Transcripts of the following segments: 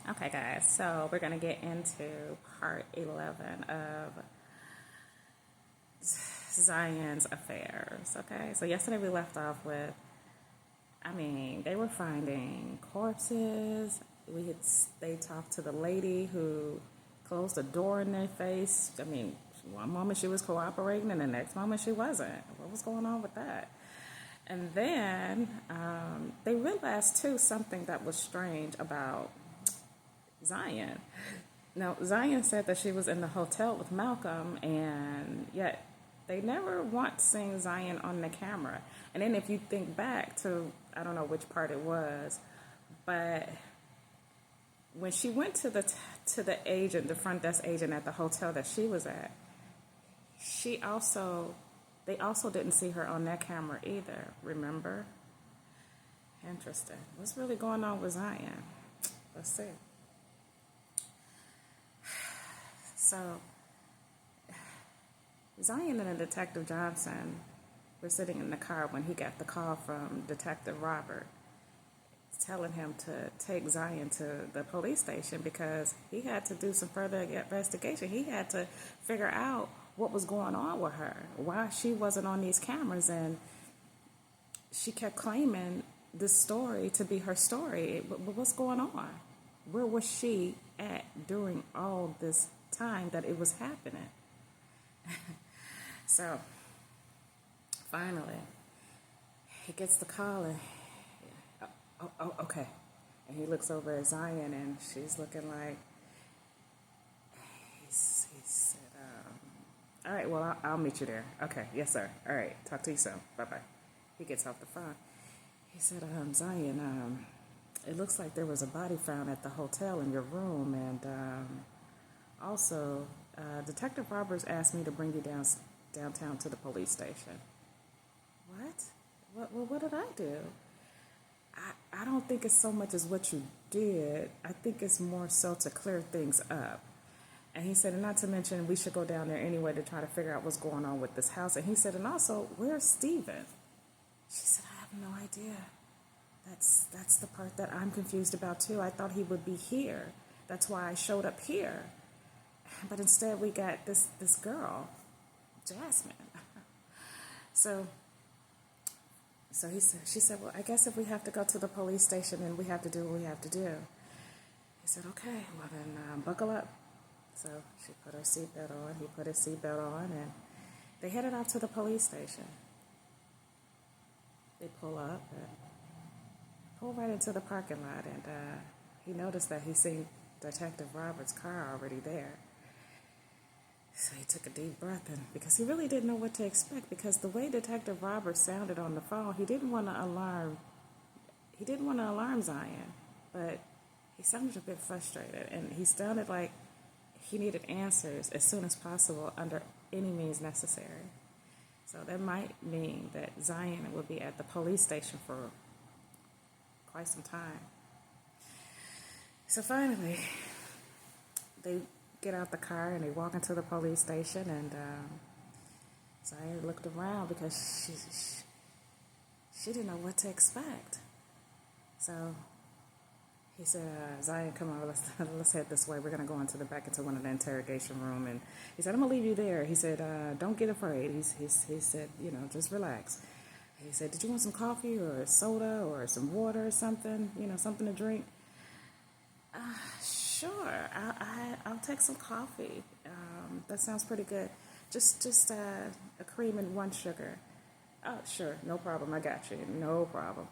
Okay, guys, so we're going to get into part 11 of Zion's affairs. Okay, so yesterday we left off with, they were finding corpses. They talked to the lady who closed the door in their face. One moment she was cooperating, and the next moment she wasn't. What was going on with that? And then they realized too something that was strange about Zion. Now, Zion said that she was in the hotel with Malcolm, and yet they never once seen Zion on the camera. And then if you think back to, I don't know which part it was, but when she went to the agent, the front desk agent at the hotel that she was at, they also didn't see her on that camera either, remember? Interesting. What's really going on with Zion? Let's see. So, Zion and Detective Johnson were sitting in the car when he got the call from Detective Robert telling him to take Zion to the police station because he had to do some further investigation. He had to figure out what was going on with her, why she wasn't on these cameras, and she kept claiming this story to be her story. But what's going on? Where was she at during all this time that it was happening? So, finally, he gets the call and, okay. And he looks over at Zion and she's looking like, he said, all right, well, I'll meet you there. Okay, yes, sir. All right, talk to you soon. Bye-bye. He gets off the phone. He said, Zion, it looks like there was a body found at the hotel in your room, and also, Detective Roberts asked me to bring you downtown to the police station. What? What did I do? I don't think it's so much as what you did. I think it's more so to clear things up. And he said, and not to mention, we should go down there anyway to try to figure out what's going on with this house. And he said, and also, where's Steven? She said, I have no idea. That's the part that I'm confused about too. I thought he would be here. That's why I showed up here. But instead we got this girl, Jasmine. She said, well, I guess if we have to go to the police station, then we have to do what we have to do. He said, okay, well then buckle up. So she put her seatbelt on, he put his seatbelt on, and they headed out to the police station. They pull up and pull right into the parking lot, and he noticed that he seen Detective Roberts' car already there. So he took a deep breath in because he really didn't know what to expect, because the way Detective Roberts sounded on the phone, he didn't want to alarm Zion, but he sounded a bit frustrated, and he sounded like he needed answers as soon as possible under any means necessary. So that might mean that Zion will be at the police station for quite some time. So finally, they get out the car and they walk into the police station, and Zion looked around because she didn't know what to expect. So he said, Zion, come on, let's head this way. We're going to go back into one of the interrogation room. And he said, I'm going to leave you there. He said, don't get afraid. He said, just relax. He said, did you want some coffee or soda or some water or something? Something to drink? Sure. I'll take some coffee. That sounds pretty good. Just a cream and one sugar. Oh, sure. No problem. I got you. No problem.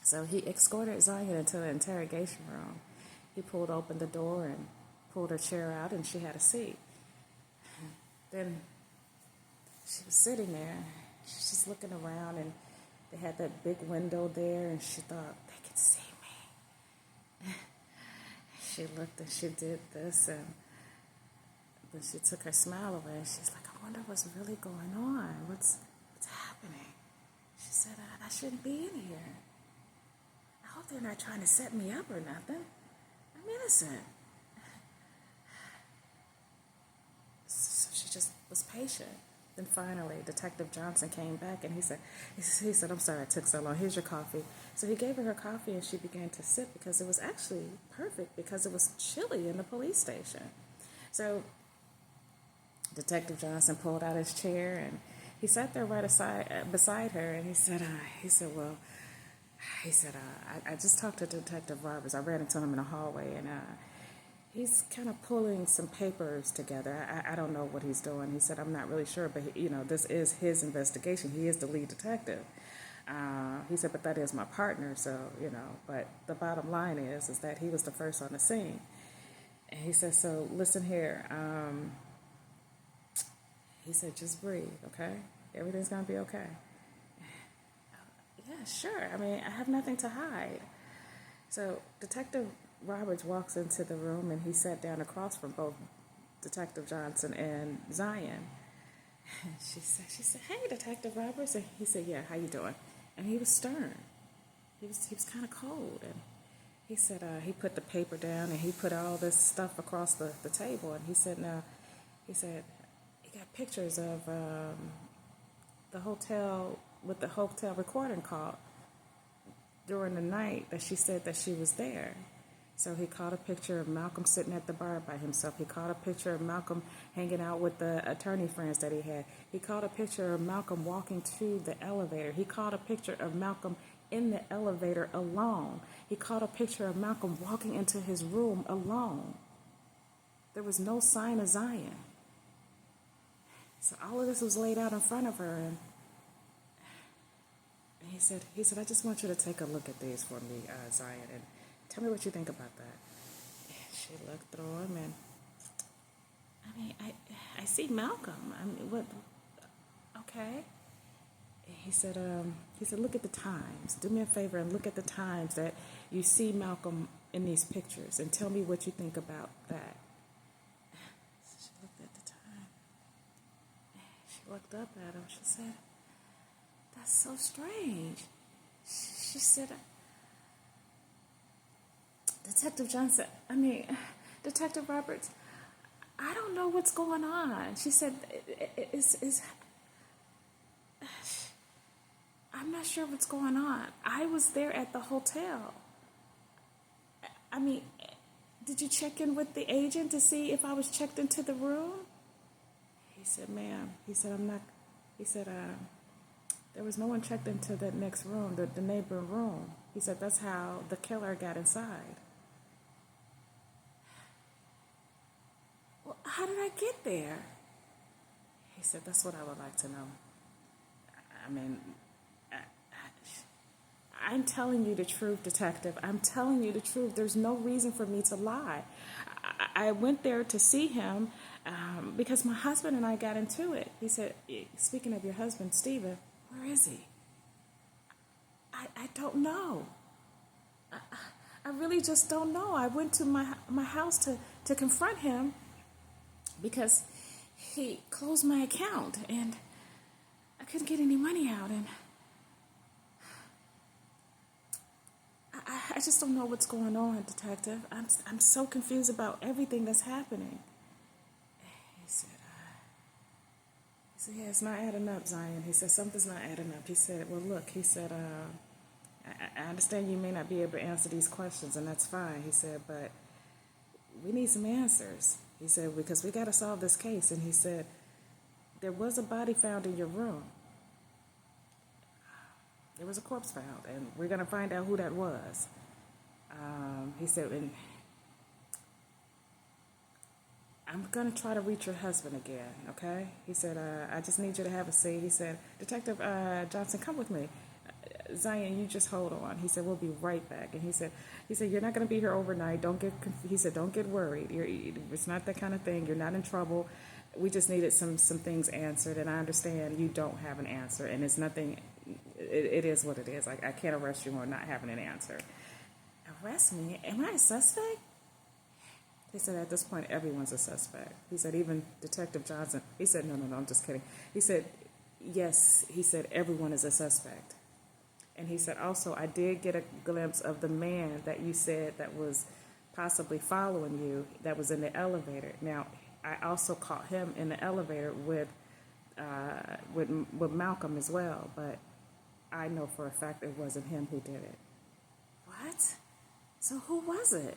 So he escorted Zion into the interrogation room. He pulled open the door and pulled her chair out, and she had a seat. Then she was sitting there. She was just looking around, and they had that big window there, and she thought, they can see me. She looked and she did this, and then she took her smile away, and she's like, I wonder what's really going on. What's happening? She said, I shouldn't be in here. I hope they're not trying to set me up or nothing. I'm innocent. So she just was patient. Then finally, Detective Johnson came back, and he said, I'm sorry it took so long. Here's your coffee. So he gave her her coffee and she began to sip because it was actually perfect because it was chilly in the police station. So Detective Johnson pulled out his chair and he sat there beside her, and I just talked to Detective Roberts. I ran into him in the hallway, and he's kind of pulling some papers together. I don't know what he's doing. He said, I'm not really sure, but this is his investigation. He is the lead detective. He said, but that is my partner, so, but the bottom line is that he was the first on the scene. And he said, so listen here. He said, just breathe, okay? Everything's going to be okay. Yeah, sure. I mean, I have nothing to hide. So Detective Roberts walks into the room and he sat down across from both Detective Johnson and Zion. And she said, hey, Detective Roberts. And he said, yeah, how you doing? And he was stern. He was kind of cold. And he said, he put the paper down and he put all this stuff across the table. And he said, he got pictures of the hotel with the hotel recording caught during the night that she said that she was there. So he caught a picture of Malcolm sitting at the bar by himself. He caught a picture of Malcolm hanging out with the attorney friends that he had. He caught a picture of Malcolm walking to the elevator. He caught a picture of Malcolm in the elevator alone. He caught a picture of Malcolm walking into his room alone. There was no sign of Zion. So all of this was laid out in front of her, and he said, I just want you to take a look at these for me, Zion, and tell me what you think about that. And she looked through them, and I see Malcolm. What? Okay. And he said, look at the times. Do me a favor and look at the times that you see Malcolm in these pictures, and tell me what you think about that. So she looked at the time. She looked up at him. She said, that's so strange. She said, Detective Roberts, I don't know what's going on. She said, I'm not sure what's going on. I was there at the hotel. Did you check in with the agent to see if I was checked into the room? He said, ma'am. He said, I'm not. He said, there was no one checked into that next room, the neighboring room. He said, that's how the killer got inside. Well, how did I get there? He said, that's what I would like to know. I'm telling you the truth, detective. I'm telling you the truth. There's no reason for me to lie. I went there to see him because my husband and I got into it. He said, speaking of your husband, Stephen, where is he? I don't know. I really just don't know. I went to my house to confront him because he closed my account and I couldn't get any money out, and I just don't know what's going on, detective. I'm so confused about everything that's happening. He said, yeah, it's not adding up, Zion. He said, something's not adding up. He said, well, look, he said, I understand you may not be able to answer these questions, and that's fine. He said, but we need some answers. He said, because we got to solve this case. And he said, there was a body found in your room. There was a corpse found, and we're going to find out who that was. He said, and I'm going to try to reach your husband again, okay? He said, I just need you to have a seat. He said, Detective Johnson, come with me. Zion, you just hold on. He said, we'll be right back. And he said, you're not going to be here overnight. He said, don't get worried. It's not that kind of thing. You're not in trouble. We just needed some things answered, and I understand you don't have an answer, and it's nothing. It is what it is. I can't arrest you on not having an answer. Arrest me? Am I a suspect? He said, at this point, everyone's a suspect. He said, even Detective Johnson. He said, no, I'm just kidding. He said, yes, he said, everyone is a suspect. And he said, also, I did get a glimpse of the man that you said that was possibly following you, that was in the elevator. Now, I also caught him in the elevator with Malcolm as well, but I know for a fact it wasn't him who did it. what? So who was it?